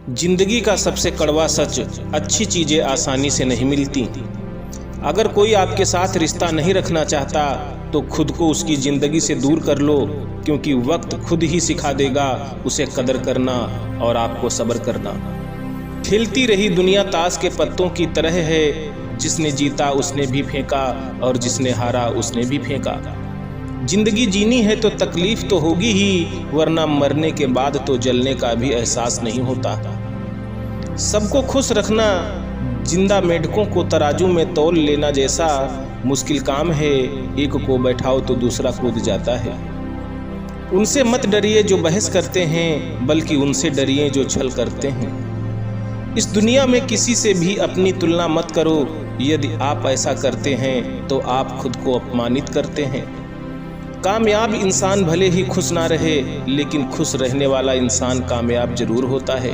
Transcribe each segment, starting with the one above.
जिंदगी का सबसे कड़वा सच, अच्छी चीज़ें आसानी से नहीं मिलती। अगर कोई आपके साथ रिश्ता नहीं रखना चाहता तो खुद को उसकी ज़िंदगी से दूर कर लो, क्योंकि वक्त खुद ही सिखा देगा उसे कदर करना और आपको सब्र करना। खिलती रही दुनिया ताश के पत्तों की तरह है, जिसने जीता उसने भी फेंका और जिसने हारा उसने भी फेंका। जिंदगी जीनी है तो तकलीफ तो होगी ही, वरना मरने के बाद तो जलने का भी एहसास नहीं होता। सबको खुश रखना जिंदा मेंढकों को तराजू में तौल लेना जैसा मुश्किल काम है। एक को बैठाओ तो दूसरा कूद जाता है। उनसे मत डरिए जो बहस करते हैं, बल्कि उनसे डरिए जो छल करते हैं। इस दुनिया में किसी से भी अपनी तुलना मत करो। यदि आप ऐसा करते हैं तो आप खुद को अपमानित करते हैं। कामयाब इंसान भले ही खुश ना रहे, लेकिन खुश रहने वाला इंसान कामयाब जरूर होता है।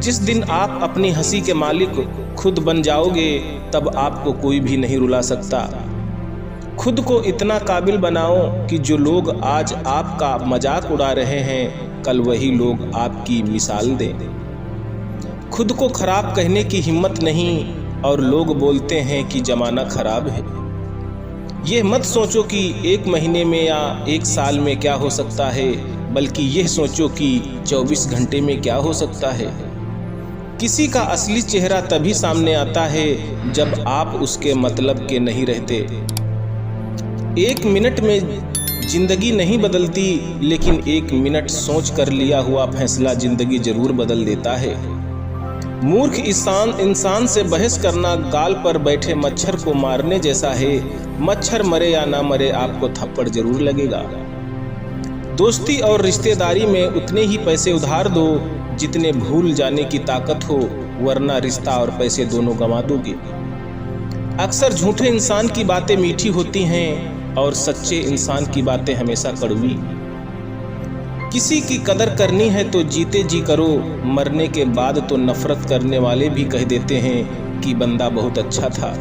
जिस दिन आप अपनी हंसी के मालिक खुद बन जाओगे, तब आपको कोई भी नहीं रुला सकता। खुद को इतना काबिल बनाओ कि जो लोग आज आपका मजाक उड़ा रहे हैं, कल वही लोग आपकी मिसाल दें। खुद को खराब कहने की हिम्मत नहीं, और लोग बोलते हैं कि जमाना खराब है। ये मत सोचो कि 1 महीने में या 1 साल में क्या हो सकता है, बल्कि यह सोचो कि 24 घंटे में क्या हो सकता है। किसी का असली चेहरा तभी सामने आता है जब आप उसके मतलब के नहीं रहते। 1 मिनट में जिंदगी नहीं बदलती, लेकिन 1 मिनट सोच कर लिया हुआ फैसला जिंदगी जरूर बदल देता है। मूर्ख इंसान से बहस करना गाल पर बैठे मच्छर को मारने जैसा है। मच्छर मरे या ना मरे, आपको थप्पड़ जरूर लगेगा। दोस्ती और रिश्तेदारी में उतने ही पैसे उधार दो जितने भूल जाने की ताकत हो, वरना रिश्ता और पैसे दोनों गंवा दोगे। अक्सर झूठे इंसान की बातें मीठी होती हैं और सच्चे इंसान की बातें हमेशा कड़वी। किसी की कदर करनी है तो जीते जी करो, मरने के बाद तो नफरत करने वाले भी कह देते हैं कि बंदा बहुत अच्छा था।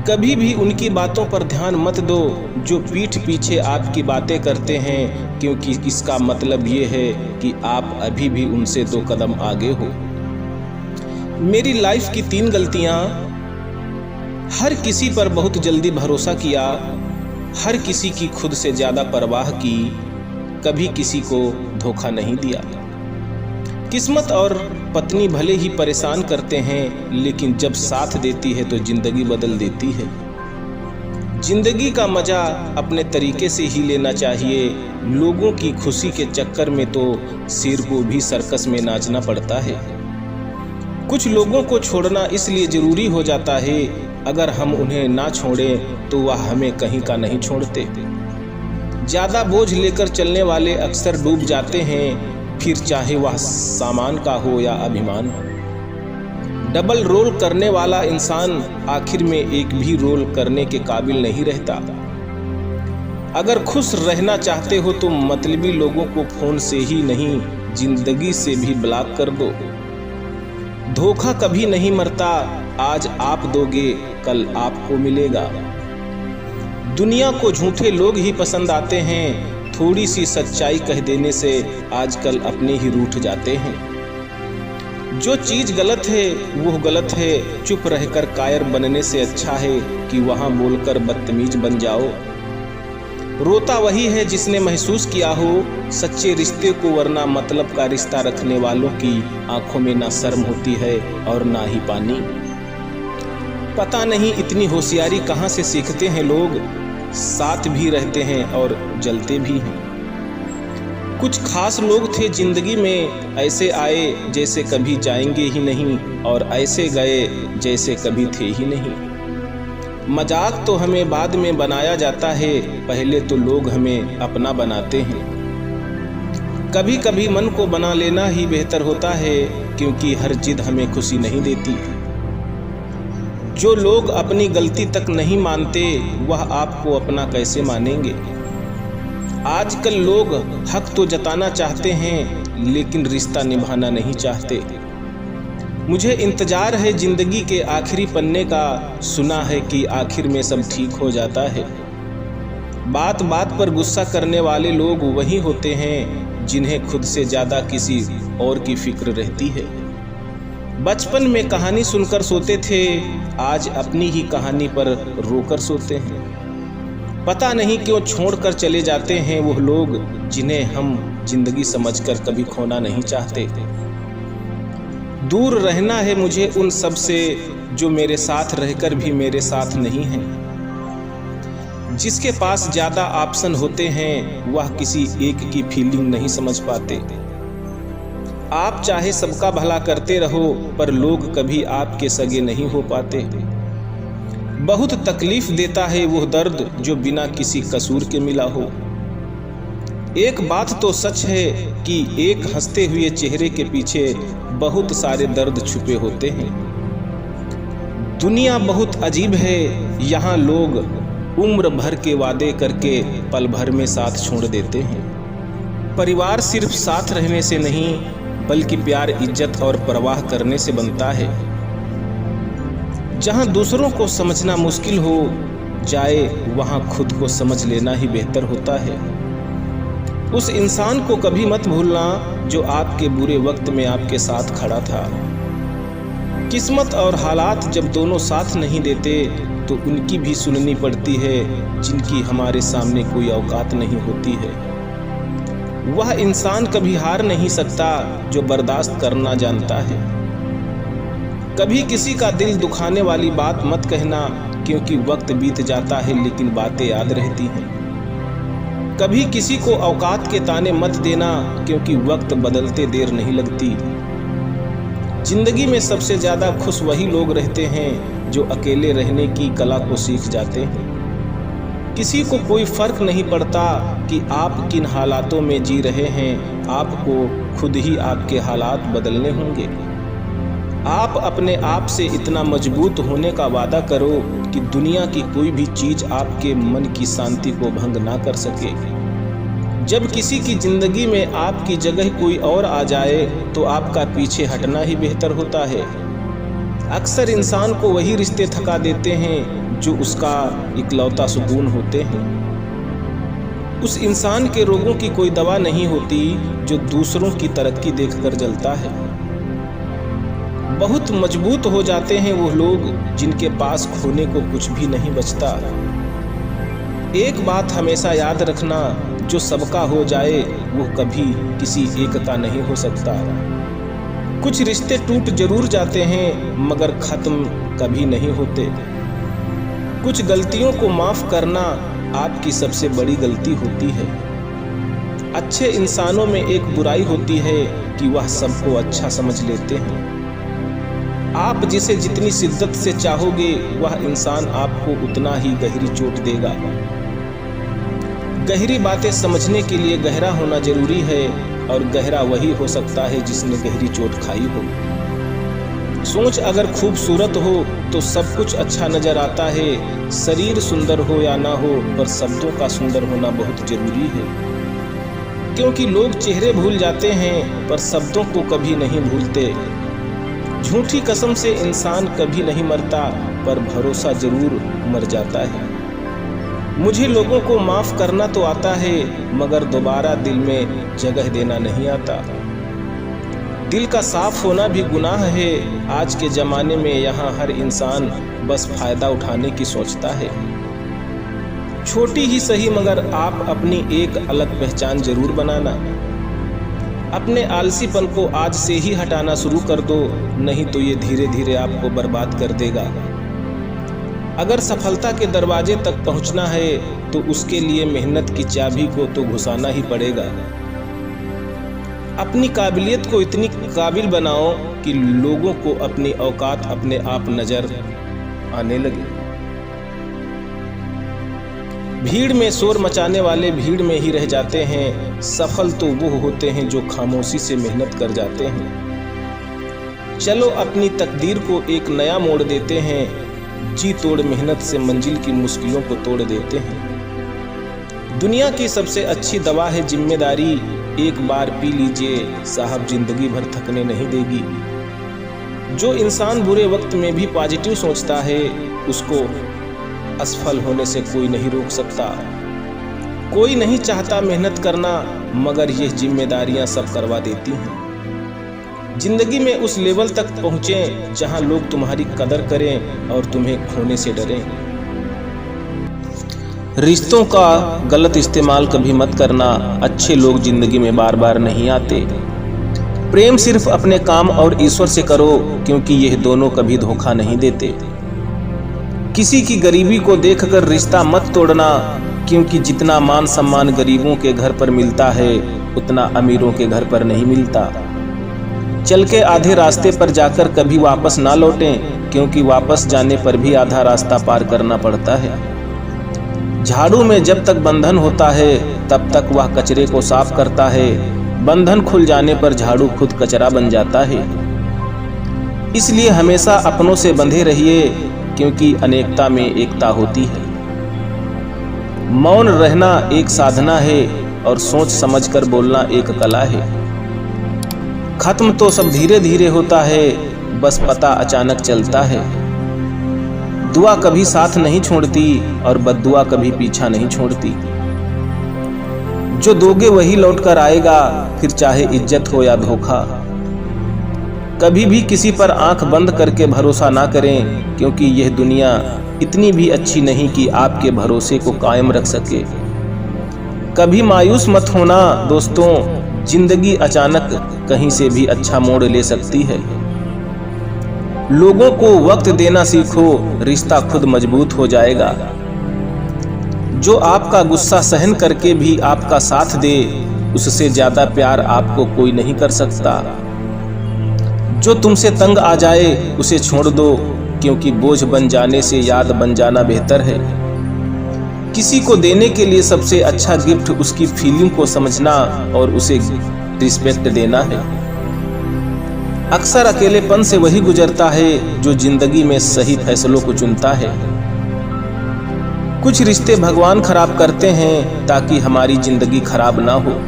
कभी भी उनकी बातों पर ध्यान मत दो जो पीठ पीछे आपकी बातें करते हैं, क्योंकि इसका मतलब ये है कि आप अभी भी उनसे 2 कदम आगे हो। मेरी लाइफ की 3 गलतियां। हर किसी पर बहुत जल्दी भरोसा किया, हर किसी की खुद से ज़्यादा परवाह की, कभी किसी को धोखा नहीं दिया। किस्मत और पत्नी भले ही परेशान करते हैं, लेकिन जब साथ देती है तो जिंदगी बदल देती है। जिंदगी का मजा अपने तरीके से ही लेना चाहिए। लोगों की खुशी के चक्कर में तो शेर को भी सर्कस में नाचना पड़ता है। कुछ लोगों को छोड़ना इसलिए जरूरी हो जाता है, अगर हम उन्हें ना छोड़ें तो वह हमें कहीं का नहीं छोड़ते। ज़्यादा बोझ लेकर चलने वाले अक्सर डूब जाते हैं, फिर चाहे वह सामान का हो या अभिमान। डबल रोल करने वाला इंसान आखिर में एक भी रोल करने के काबिल नहीं रहता। अगर खुश रहना चाहते हो तो मतलबी लोगों को फोन से ही नहीं, जिंदगी से भी ब्लॉक कर दो। धोखा कभी नहीं मरता, आज आप दोगे कल आपको मिलेगा। दुनिया को झूठे लोग ही पसंद आते हैं, थोड़ी सी सच्चाई कह देने से आजकल अपने ही रूठ जाते हैं। जो चीज़ गलत है वो गलत है, चुप रहकर कायर बनने से अच्छा है कि वहाँ बोलकर बदतमीज बन जाओ। रोता वही है जिसने महसूस किया हो सच्चे रिश्ते को, वरना मतलब का रिश्ता रखने वालों की आंखों में ना शर्म होती है और ना ही पानी। पता नहीं इतनी होशियारी कहाँ से सीखते हैं लोग, साथ भी रहते हैं और जलते भी हैं। कुछ खास लोग थे जिंदगी में, ऐसे आए जैसे कभी जाएंगे ही नहीं, और ऐसे गए जैसे कभी थे ही नहीं। मजाक तो हमें बाद में बनाया जाता है, पहले तो लोग हमें अपना बनाते हैं। कभी कभी मन को बना लेना ही बेहतर होता है, क्योंकि हर जिद हमें खुशी नहीं देती। जो लोग अपनी गलती तक नहीं मानते, वह आपको अपना कैसे मानेंगे। आजकल लोग हक तो जताना चाहते हैं, लेकिन रिश्ता निभाना नहीं चाहते। मुझे इंतजार है जिंदगी के आखिरी पन्ने का, सुना है कि आखिर में सब ठीक हो जाता है। बात बात पर गुस्सा करने वाले लोग वही होते हैं जिन्हें खुद से ज़्यादा किसी और की फिक्र रहती है। बचपन में कहानी सुनकर सोते थे, आज अपनी ही कहानी पर रोकर सोते हैं। पता नहीं क्यों छोड़कर चले जाते हैं वो लोग जिन्हें हम जिंदगी समझकर कभी खोना नहीं चाहते। दूर रहना है मुझे उन सब से जो मेरे साथ रहकर भी मेरे साथ नहीं हैं। जिसके पास ज़्यादा ऑप्शन होते हैं वह किसी एक की फीलिंग नहीं समझ पाते। आप चाहे सबका भला करते रहो पर लोग कभी आपके सगे नहीं हो पाते। बहुत तकलीफ देता है वो दर्द जो बिना किसी कसूर के मिला हो। एक बात तो सच है कि एक हंसते हुए चेहरे के पीछे बहुत सारे दर्द छुपे होते हैं। दुनिया बहुत अजीब है, यहाँ लोग उम्र भर के वादे करके पल भर में साथ छोड़ देते हैं। परिवार सिर्फ साथ रहने से नहीं बल्कि प्यार, इज्जत और परवाह करने से बनता है। जहाँ दूसरों को समझना मुश्किल हो जाए वहाँ खुद को समझ लेना ही बेहतर होता है। उस इंसान को कभी मत भूलना जो आपके बुरे वक्त में आपके साथ खड़ा था। किस्मत और हालात जब दोनों साथ नहीं देते तो उनकी भी सुननी पड़ती है जिनकी हमारे सामने कोई औकात नहीं होती है। वह इंसान कभी हार नहीं सकता जो बर्दाश्त करना जानता है। कभी किसी का दिल दुखाने वाली बात मत कहना, क्योंकि वक्त बीत जाता है लेकिन बातें याद रहती हैं। कभी किसी को औकात के ताने मत देना, क्योंकि वक्त बदलते देर नहीं लगती। जिंदगी में सबसे ज़्यादा खुश वही लोग रहते हैं जो अकेले रहने की कला को सीख जाते हैं। किसी को कोई फर्क नहीं पड़ता कि आप किन हालातों में जी रहे हैं, आपको खुद ही आपके हालात बदलने होंगे। आप अपने आप से इतना मजबूत होने का वादा करो कि दुनिया की कोई भी चीज़ आपके मन की शांति को भंग ना कर सके। जब किसी की जिंदगी में आपकी जगह कोई और आ जाए तो आपका पीछे हटना ही बेहतर होता है। अक्सर इंसान को वही रिश्ते थका देते हैं जो उसका इकलौता सुकून होते हैं। उस इंसान के रोगों की कोई दवा नहीं होती जो दूसरों की तरक्की देखकर जलता है। बहुत मजबूत हो जाते हैं वो लोग जिनके पास खोने को कुछ भी नहीं बचता। एक बात हमेशा याद रखना, जो सबका हो जाए वो कभी किसी एक का नहीं हो सकता। कुछ रिश्ते टूट जरूर जाते हैं मगर खत्म कभी नहीं होते। कुछ गलतियों को माफ करना आपकी सबसे बड़ी गलती होती है। अच्छे इंसानों में एक बुराई होती है कि वह सबको अच्छा समझ लेते हैं। आप जिसे जितनी शिद्दत से चाहोगे वह इंसान आपको उतना ही गहरी चोट देगा। गहरी बातें समझने के लिए गहरा होना जरूरी है और गहरा वही हो सकता है जिसने गहरी चोट खाई हो। सोच अगर खूबसूरत हो तो सब कुछ अच्छा नजर आता है। शरीर सुंदर हो या ना हो पर शब्दों का सुंदर होना बहुत जरूरी है, क्योंकि लोग चेहरे भूल जाते हैं पर शब्दों को कभी नहीं भूलते। झूठी कसम से इंसान कभी नहीं मरता पर भरोसा जरूर मर जाता है। मुझे लोगों को माफ करना तो आता है मगर दोबारा दिल में जगह देना नहीं आता। दिल का साफ होना भी गुनाह है। आज के ज़माने में यहाँ हर इंसान बस फायदा उठाने की सोचता है। छोटी ही सही मगर आप अपनी एक अलग पहचान जरूर बनाना। अपने आलसीपन को आज से ही हटाना शुरू कर दो, नहीं तो ये धीरे धीरे आपको बर्बाद कर देगा। अगर सफलता के दरवाजे तक पहुंचना है तो उसके लिए मेहनत की चाबी को तो घुसाना ही पड़ेगा। अपनी काबिलियत को इतनी काबिल बनाओ कि लोगों को अपनी औकात अपने आप नजर आने लगे। भीड़ में शोर मचाने वाले भीड़ में ही रह जाते हैं। सफल तो वो होते हैं जो खामोशी से मेहनत कर जाते हैं। चलो अपनी तकदीर को एक नया मोड़ देते हैं। जी तोड़ मेहनत से मंजिल की मुश्किलों को तोड़ देते हैं। दुनिया की सबसे अच्छी दवा है जिम्मेदारी। एक बार पी लीजिए साहब, जिंदगी भर थकने नहीं देगी। जो इंसान बुरे वक्त में भी पॉजिटिव सोचता है उसको असफल होने से कोई नहीं रोक सकता। कोई नहीं चाहता मेहनत करना, मगर ये जिम्मेदारियां सब करवा देती हैं। जिंदगी में उस लेवल तक पहुंचें जहां लोग तुम्हारी कदर करें और तुम्हें खोने से डरें। रिश्तों का गलत इस्तेमाल कभी मत करना। अच्छे लोग जिंदगी में बार बार नहीं आते। प्रेम सिर्फ अपने काम और ईश्वर से करो, क्योंकि यह दोनों कभी धोखा नहीं देते। किसी की गरीबी को देखकर रिश्ता मत तोड़ना, क्योंकि जितना मान सम्मान गरीबों के घर पर मिलता है, उतना अमीरों के घर पर नहीं मिलता। चल के आधे रास्ते पर जाकर कभी वापस ना लौटें, क्योंकि वापस जाने पर भी आधा रास्ता पार करना पड़ता है। झाड़ू में जब तक बंधन होता है, तब तक वह कचरे को साफ करता है। बंधन खुल जाने पर झाड़ू खुद कचरा बन जाता है। इसलिए हमेशा अपनों से बंधे रहिए, क्योंकि अनेकता में एकता होती है। मौन रहना एक साधना है, और सोच समझकर बोलना एक कला है। खत्म तो सब धीरे धीरे होता है, बस पता अचानक चलता है। दुआ कभी साथ नहीं छोड़ती, और बद्दुआ कभी पीछा नहीं छोड़ती। जो दोगे वही लौट कर आएगा, फिर चाहे इज्जत हो या धोखा। कभी भी किसी पर आंख बंद करके भरोसा ना करें, क्योंकि यह दुनिया इतनी भी अच्छी नहीं कि आपके भरोसे को कायम रख सके। कभी मायूस मत होना दोस्तों, जिंदगी अचानक कहीं से भी अच्छा मोड़ ले सकती है। लोगों को वक्त देना सीखो, रिश्ता खुद मजबूत हो जाएगा। जो आपका गुस्सा सहन करके भी आपका साथ दे, उससे ज्यादा प्यार आपको कोई नहीं कर सकता। जो तुमसे तंग आ जाए उसे छोड़ दो, क्योंकि बोझ बन जाने से याद बन जाना बेहतर है। किसी को देने के लिए सबसे अच्छा गिफ्ट उसकी फीलिंग को समझना और उसे रिस्पेक्ट देना है। अक्सर अकेलेपन से वही गुजरता है जो जिंदगी में सही फैसलों को चुनता है। कुछ रिश्ते भगवान खराब करते हैं ताकि हमारी जिंदगी खराब ना हो।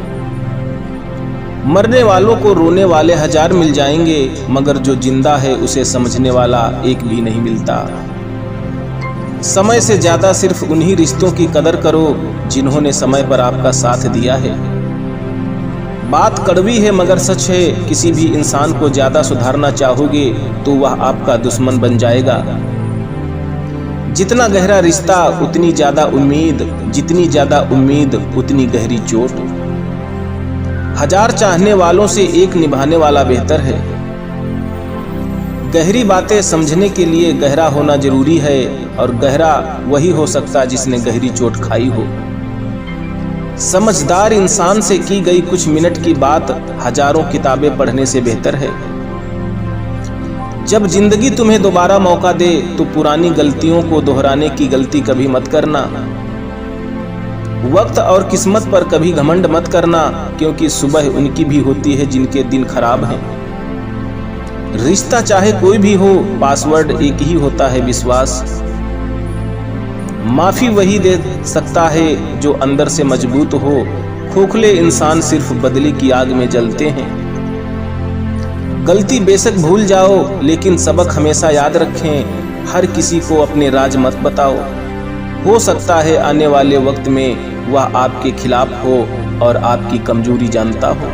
मरने वालों को रोने वाले हजार मिल जाएंगे, मगर जो जिंदा है उसे समझने वाला एक भी नहीं मिलता। समय से ज्यादा सिर्फ उन्हीं रिश्तों की कदर करो जिन्होंने समय पर आपका साथ दिया है। बात कड़वी है मगर सच है, किसी भी इंसान को ज्यादा सुधारना चाहोगे तो वह आपका दुश्मन बन जाएगा। जितना गहरा रिश्ता उतनी ज्यादा उम्मीद, जितनी ज्यादा उम्मीद उतनी गहरी चोट। हजार चाहने वालों से एक निभाने वाला बेहतर है। गहरी बातें समझने के लिए गहरा होना जरूरी है, और गहरा वही हो सकता जिसने गहरी चोट खाई हो। समझदार इंसान से की गई कुछ मिनट की बात हजारों किताबें पढ़ने से बेहतर है। जब जिंदगी तुम्हें दोबारा मौका दे तो पुरानी गलतियों को दोहराने की गलती कभी मत करना। वक्त और किस्मत पर कभी घमंड मत करना, क्योंकि सुबह उनकी भी होती है जिनके दिन खराब हैं। रिश्ता चाहे कोई भी हो, पासवर्ड एक ही होता है, विश्वास। माफी वही दे सकता है जो अंदर से मजबूत हो। खोखले इंसान सिर्फ बदले की आग में जलते हैं। गलती बेशक भूल जाओ, लेकिन सबक हमेशा याद रखें। हर किसी को अपने राज मत बताओ। हो सकता है आने वाले वक्त में वह आपके खिलाफ हो और आपकी कमजोरी जानता हो।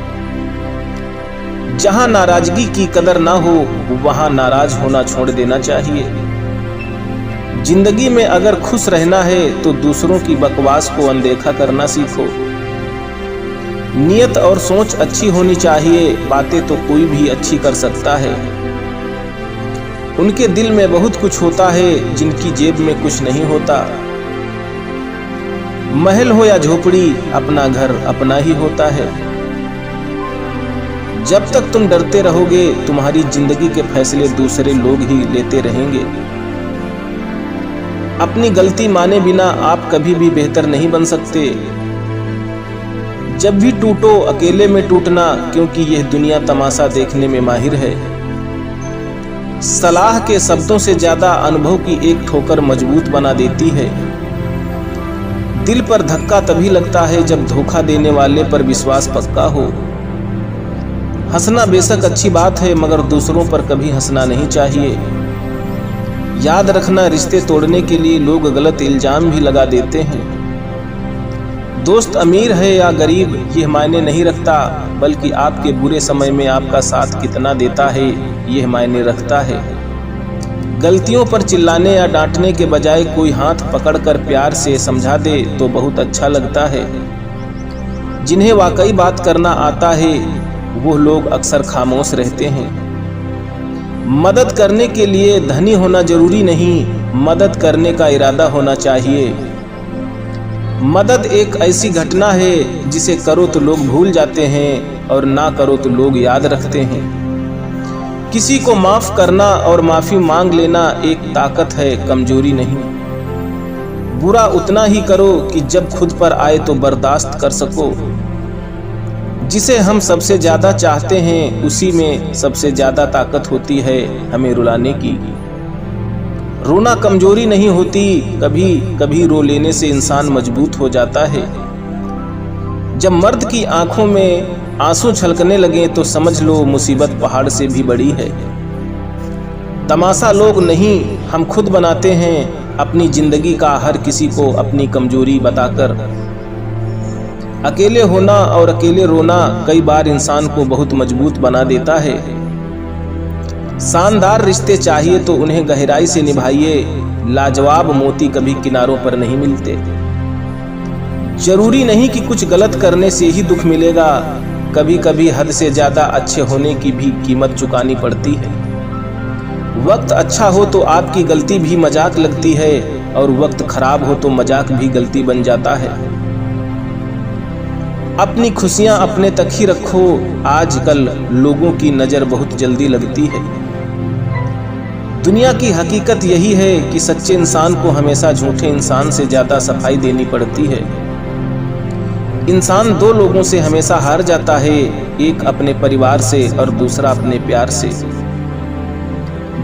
जहां नाराजगी की कदर ना हो, वहां नाराज होना छोड़ देना चाहिए। जिंदगी में अगर खुश रहना है तो दूसरों की बकवास को अनदेखा करना सीखो। नियत और सोच अच्छी होनी चाहिए, बातें तो कोई भी अच्छी कर सकता है। उनके दिल में बहुत कुछ होता है जिनकी जेब में कुछ नहीं होता। महल हो या झोपड़ी, अपना घर अपना ही होता है। जब तक तुम डरते रहोगे, तुम्हारी जिंदगी के फैसले दूसरे लोग ही लेते रहेंगे। अपनी गलती माने बिना आप कभी भी बेहतर नहीं बन सकते। जब भी टूटो, अकेले में टूटना, क्योंकि यह दुनिया तमाशा देखने में माहिर है। सलाह के शब्दों से ज्यादा अनुभव की एक ठोकर मजबूत बना देती है। दिल पर धक्का तभी लगता है जब धोखा देने वाले पर विश्वास पक्का हो। हंसना बेशक अच्छी बात है, मगर दूसरों पर कभी हंसना नहीं चाहिए। याद रखना, रिश्ते तोड़ने के लिए लोग गलत इल्जाम भी लगा देते हैं। दोस्त अमीर है या गरीब यह मायने नहीं रखता, बल्कि आपके बुरे समय में आपका साथ कितना देता है यह मायने रखता है। गलतियों पर चिल्लाने या डांटने के बजाय कोई हाथ पकड़कर प्यार से समझा दे तो बहुत अच्छा लगता है। जिन्हें वाकई बात करना आता है वो लोग अक्सर खामोश रहते हैं। मदद करने के लिए धनी होना जरूरी नहीं, मदद करने का इरादा होना चाहिए। मदद एक ऐसी घटना है जिसे करो तो लोग भूल जाते हैं और ना करो तो लोग याद रखते हैं। किसी को माफ करना और माफी मांग लेना एक ताकत है, कमजोरी नहीं। बुरा उतना ही करो कि जब खुद पर आए तो बर्दाश्त कर सको। जिसे हम सबसे ज्यादा चाहते हैं उसी में सबसे ज्यादा ताकत होती है हमें रुलाने की। रोना कमजोरी नहीं होती, कभी कभी रो लेने से इंसान मजबूत हो जाता है। जब मर्द की आंखों में आंसू छलकने लगे तो समझ लो मुसीबत पहाड़ से भी बड़ी है। तमाशा लोग नहीं हम खुद बनाते हैं अपनी जिंदगी का, हर किसी को अपनी कमजोरी बताकर। अकेले होना और अकेले रोना कई बार इंसान को बहुत मजबूत बना देता है। शानदार रिश्ते चाहिए तो उन्हें गहराई से निभाइए, लाजवाब मोती कभी किनारों पर नहीं मिलते। जरूरी नहीं कि कुछ गलत करने से ही दुख मिलेगा, कभी कभी हद से ज्यादा अच्छे होने की भी कीमत चुकानी पड़ती है। वक्त अच्छा हो तो आपकी गलती भी मजाक लगती है और वक्त खराब हो तो मजाक भी गलती बन जाता है। अपनी खुशियां अपने तक ही रखो, आजकल लोगों की नजर बहुत जल्दी लगती है। दुनिया की हकीकत यही है कि सच्चे इंसान को हमेशा झूठे इंसान से ज्यादा सफाई देनी पड़ती है। इंसान दो लोगों से हमेशा हार जाता है, एक अपने परिवार से और दूसरा अपने प्यार से।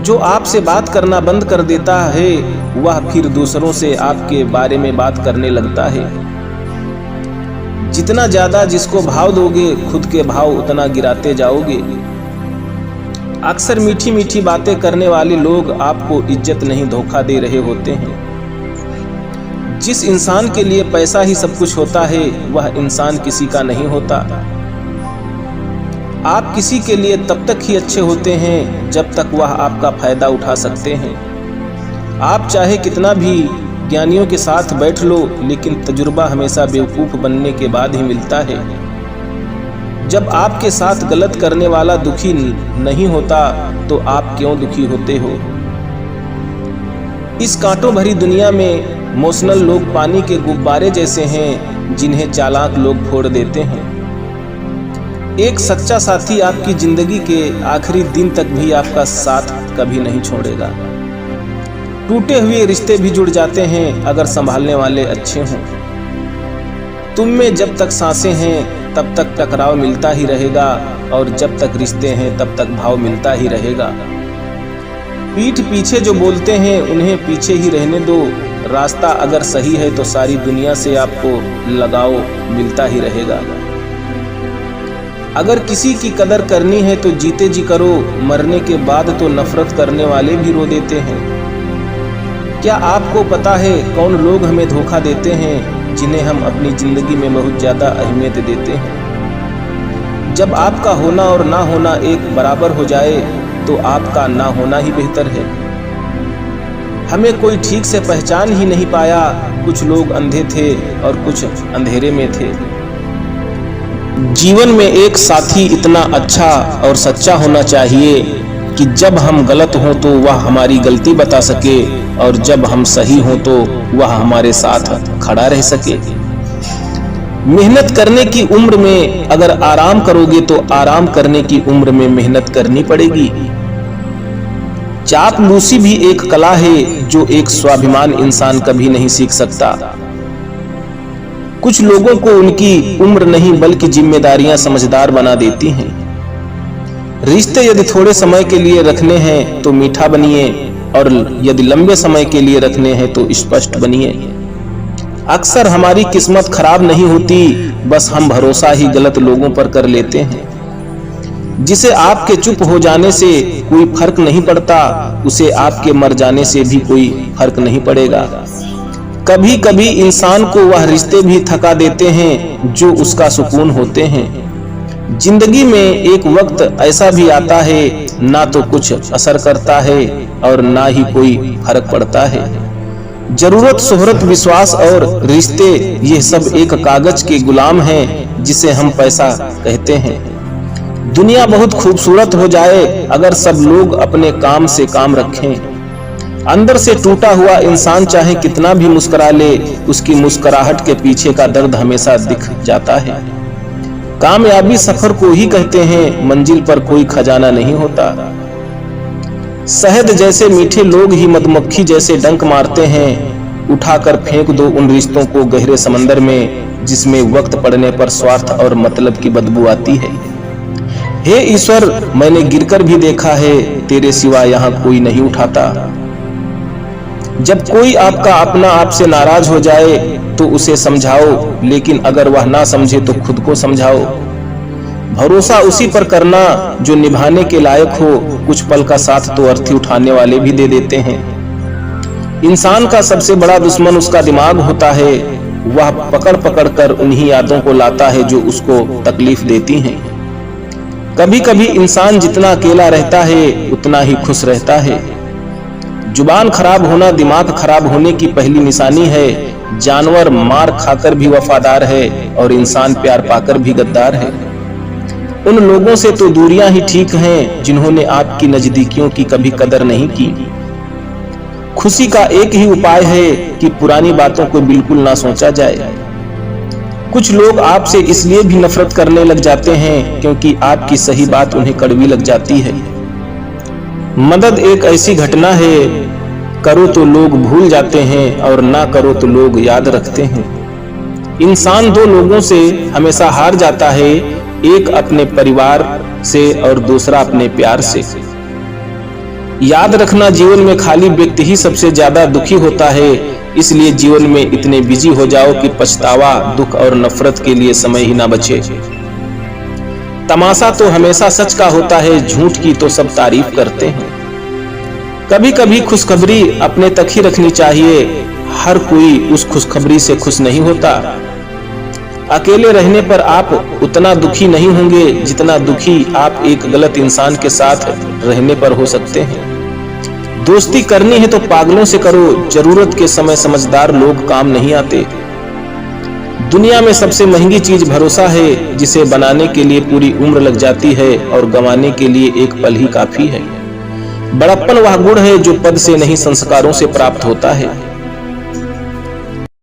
जो आपसे बात करना बंद कर देता है वह फिर दूसरों से आपके बारे में बात करने लगता है। जितना ज्यादा जिसको भाव दोगे खुद के भाव उतना गिराते जाओगे। अक्सर मीठी मीठी बातें करने वाले लोग आपको इज्जत नहीं धोखा दे रहे होते हैं। जिस इंसान के लिए पैसा ही सब कुछ होता है वह इंसान किसी का नहीं होता। आप किसी के लिए तब तक ही अच्छे होते हैं जब तक वह आपका फायदा उठा सकते हैं। आप चाहे कितना भी ज्ञानियों के साथ बैठ लो, लेकिन तजुर्बा हमेशा बेवकूफ बनने के बाद ही मिलता है। जब आपके साथ गलत करने वाला दुखी नहीं होता तो आप क्यों दुखी होते हो। इस कांटों भरी दुनिया में इमोशनल लोग पानी के गुब्बारे जैसे हैं जिन्हें चालाक लोग फोड़ देते हैं। एक सच्चा साथी आपकी जिंदगी के आखिरी दिन तक भी आपका साथ कभी नहीं छोड़ेगा। टूटे हुए रिश्ते भी जुड़ जाते हैं अगर संभालने वाले अच्छे हों। तुम में जब तक सांसें हैं तब तक टकराव मिलता ही रहेगा, और जब तक रिश्ते हैं तब तक भाव मिलता ही रहेगा। पीठ पीछे जो बोलते हैं उन्हें पीछे ही रहने दो। रास्ता अगर सही है तो सारी दुनिया से आपको लगाव मिलता ही रहेगा। अगर किसी की कदर करनी है तो जीते जी करो, मरने के बाद तो नफरत करने वाले भी रो देते हैं। क्या आपको पता है कौन लोग हमें धोखा देते हैं, जिन्हें हम अपनी जिंदगी में बहुत ज्यादा अहमियत देते हैं। जब आपका होना और ना होना एक बराबर हो जाए तो आपका ना होना ही बेहतर है। हमें कोई ठीक से पहचान ही नहीं पाया, कुछ लोग अंधे थे और कुछ अंधेरे में थे। जीवन में एक साथी इतना अच्छा और सच्चा होना चाहिए कि जब हम गलत हों तो वह हमारी गलती बता सके, और जब हम सही हों तो वह हमारे साथ खड़ा रह सके। मेहनत करने की उम्र में अगर आराम करोगे तो आराम करने की उम्र में मेहनत करनी पड़ेगी। चापलूसी भी एक कला है जो एक स्वाभिमान इंसान कभी नहीं सीख सकता। कुछ लोगों को उनकी उम्र नहीं बल्कि जिम्मेदारियां समझदार बना देती हैं। रिश्ते यदि थोड़े समय के लिए रखने हैं तो मीठा बनिए, और यदि लंबे समय के लिए रखने हैं तो स्पष्ट बनिए। अक्सर हमारी किस्मत खराब नहीं होती, बस हम भरोसा ही गलत लोगों पर कर लेते हैं। जिसे आपके चुप हो जाने से कोई फर्क नहीं पड़ता, उसे आपके मर जाने से भी कोई फर्क नहीं पड़ेगा। कभी कभी इंसान को वह रिश्ते भी थका देते हैं जो उसका सुकून होते हैं। जिंदगी में एक वक्त ऐसा भी आता है ना तो कुछ असर करता है और ना ही कोई फर्क पड़ता है। जरूरत, शोहरत, विश्वास और रिश्ते ये सब एक कागज के गुलाम हैं जिसे हम पैसा कहते हैं। दुनिया बहुत खूबसूरत हो जाए अगर सब लोग अपने काम से काम रखें। अंदर से टूटा हुआ इंसान चाहे कितना भी मुस्कुरा ले, उसकी मुस्कुराहट के पीछे का दर्द हमेशा दिख जाता है। कामयाबी सफर को ही कहते हैं, मंजिल पर कोई खजाना नहीं होता। शहद जैसे मीठे लोग ही मधुमक्खी जैसे डंक मारते हैं। उठाकर फेंक दो उन रिश्तों को गहरे समंदर में जिसमें वक्त पड़ने पर स्वार्थ और मतलब की बदबू आती है। हे ईश्वर, मैंने गिरकर भी देखा है, तेरे सिवा यहाँ कोई नहीं उठाता। जब कोई आपका अपना आपसे नाराज हो जाए तो उसे समझाओ, लेकिन अगर वह ना समझे तो खुद को समझाओ। भरोसा उसी पर करना जो निभाने के लायक हो। कुछ पल का साथ तो अर्थी उठाने वाले भी दे देते हैं। इंसान का सबसे बड़ा दुश्मन उसका दिमाग होता है। वह पकड़ पकड़ कर उन्हीं यादों को लाता है जो उसको तकलीफ देती हैं। कभी कभी इंसान जितना अकेला रहता है उतना ही खुश रहता है। जुबान खराब होना दिमाग खराब होने की पहली निशानी है। जानवर मार खाकर भी वफादार है और इंसान प्यार पाकर भी गद्दार है। उन लोगों से तो दूरियां ही ठीक हैं जिन्होंने आपकी नजदीकियों की कभी कदर नहीं की। खुशी का एक ही उपाय है कि पुरानी बातों को बिल्कुल ना सोचा जाए। कुछ लोग आपसे इसलिए भी नफरत करने लग जाते हैं क्योंकि आपकी सही बात उन्हें कड़वी लग जाती है। मदद एक ऐसी घटना है, करो तो लोग भूल जाते हैं और ना करो तो लोग याद रखते हैं। इंसान दो लोगों से हमेशा हार जाता है, एक अपने परिवार से और दूसरा अपने प्यार से। याद रखना, जीवन में खाली व्यक्ति ही सबसे ज्यादा दुखी होता है। इसलिए जीवन में इतने बिजी हो जाओ कि पछतावा, दुख और नफरत के लिए समय ही ना बचे। तमाशा तो हमेशा सच का होता है, झूठ की तो सब तारीफ करते हैं। कभी कभी खुशखबरी अपने तक ही रखनी चाहिए। हर कोई उस खुशखबरी से खुश नहीं होता। अकेले रहने पर आप उतना दुखी नहीं होंगे जितना दुखी आप एक गलत इंसान के साथ रहने पर हो सकते हैं। दोस्ती करनी है तो पागलों से करो, जरूरत के समय समझदार लोग काम नहीं आते। दुनिया में सबसे महंगी चीज भरोसा है, जिसे बनाने के लिए पूरी उम्र लग जाती है और गंवाने के लिए एक पल ही काफी है। बड़प्पन वह गुण है जो पद से नहीं संस्कारों से प्राप्त होता है।